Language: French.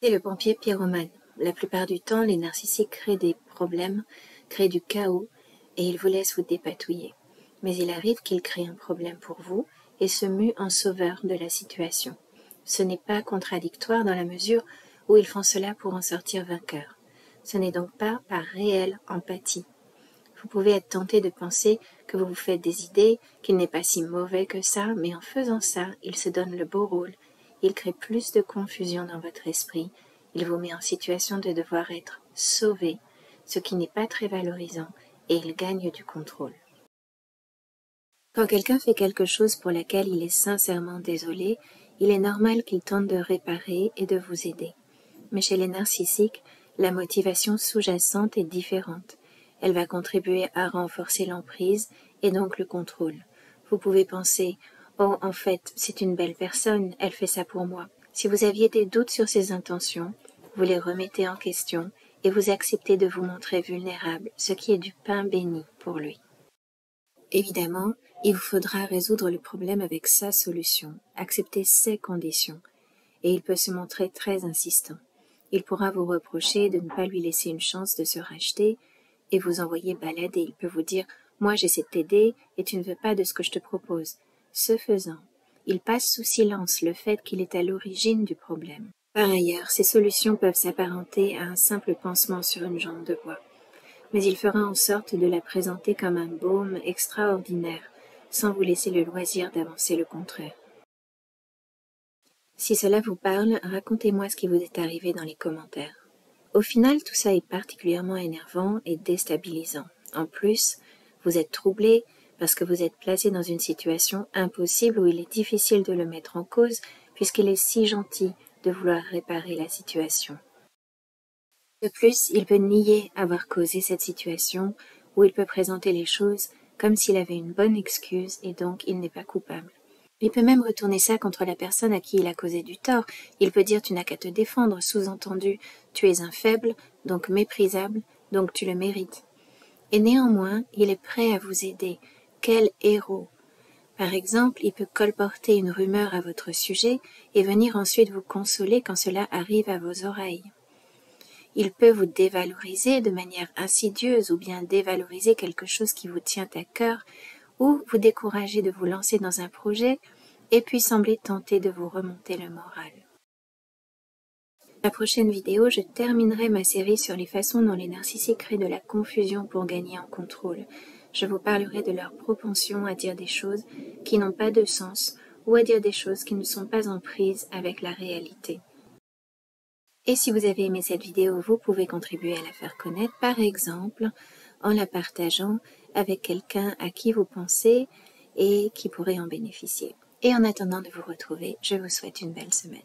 C'est le pompier pyromane. La plupart du temps, les narcissiques créent des problèmes, créent du chaos, et ils vous laissent vous dépatouiller. Mais il arrive qu'ils créent un problème pour vous et se muent en sauveur de la situation. Ce n'est pas contradictoire dans la mesure où ils font cela pour en sortir vainqueurs. Ce n'est donc pas par réelle empathie. Vous pouvez être tenté de penser que vous vous faites des idées, qu'il n'est pas si mauvais que ça, mais en faisant ça, il se donne le beau rôle. Il crée plus de confusion dans votre esprit. Il vous met en situation de devoir être sauvé, ce qui n'est pas très valorisant, et il gagne du contrôle. Quand quelqu'un fait quelque chose pour laquelle il est sincèrement désolé, il est normal qu'il tente de réparer et de vous aider. Mais chez les narcissiques, la motivation sous-jacente est différente. Elle va contribuer à renforcer l'emprise et donc le contrôle. Vous pouvez penser « Oh, en fait, c'est une belle personne, elle fait ça pour moi ». Si vous aviez des doutes sur ses intentions, vous les remettez en question et vous acceptez de vous montrer vulnérable, ce qui est du pain béni pour lui. Évidemment, il vous faudra résoudre le problème avec sa solution, accepter ses conditions, et il peut se montrer très insistant. Il pourra vous reprocher de ne pas lui laisser une chance de se racheter et vous envoyer balader. Il peut vous dire « Moi j'essaie de t'aider et tu ne veux pas de ce que je te propose ». Ce faisant, il passe sous silence le fait qu'il est à l'origine du problème. Par ailleurs, ces solutions peuvent s'apparenter à un simple pansement sur une jambe de bois. Mais il fera en sorte de la présenter comme un baume extraordinaire, sans vous laisser le loisir d'avancer le contraire. Si cela vous parle, racontez-moi ce qui vous est arrivé dans les commentaires. Au final, tout ça est particulièrement énervant et déstabilisant. En plus, vous êtes troublé parce que vous êtes placé dans une situation impossible où il est difficile de le mettre en cause puisqu'il est si gentil de vouloir réparer la situation. De plus, il peut nier avoir causé cette situation ou il peut présenter les choses comme s'il avait une bonne excuse et donc il n'est pas coupable. Il peut même retourner ça contre la personne à qui il a causé du tort. Il peut dire « tu n'as qu'à te défendre », sous-entendu « tu es un faible, donc méprisable, donc tu le mérites ». Et néanmoins, il est prêt à vous aider. Quel héros! Par exemple, il peut colporter une rumeur à votre sujet et venir ensuite vous consoler quand cela arrive à vos oreilles. Il peut vous dévaloriser de manière insidieuse ou bien dévaloriser quelque chose qui vous tient à cœur ou vous décourager de vous lancer dans un projet et puis sembler tenté de vous remonter le moral. Dans la prochaine vidéo, je terminerai ma série sur les façons dont les narcissiques créent de la confusion pour gagner en contrôle. Je vous parlerai de leur propension à dire des choses qui n'ont pas de sens ou à dire des choses qui ne sont pas en prise avec la réalité. Et si vous avez aimé cette vidéo, vous pouvez contribuer à la faire connaître, par exemple, en la partageant avec quelqu'un à qui vous pensez et qui pourrait en bénéficier. Et en attendant de vous retrouver, je vous souhaite une belle semaine.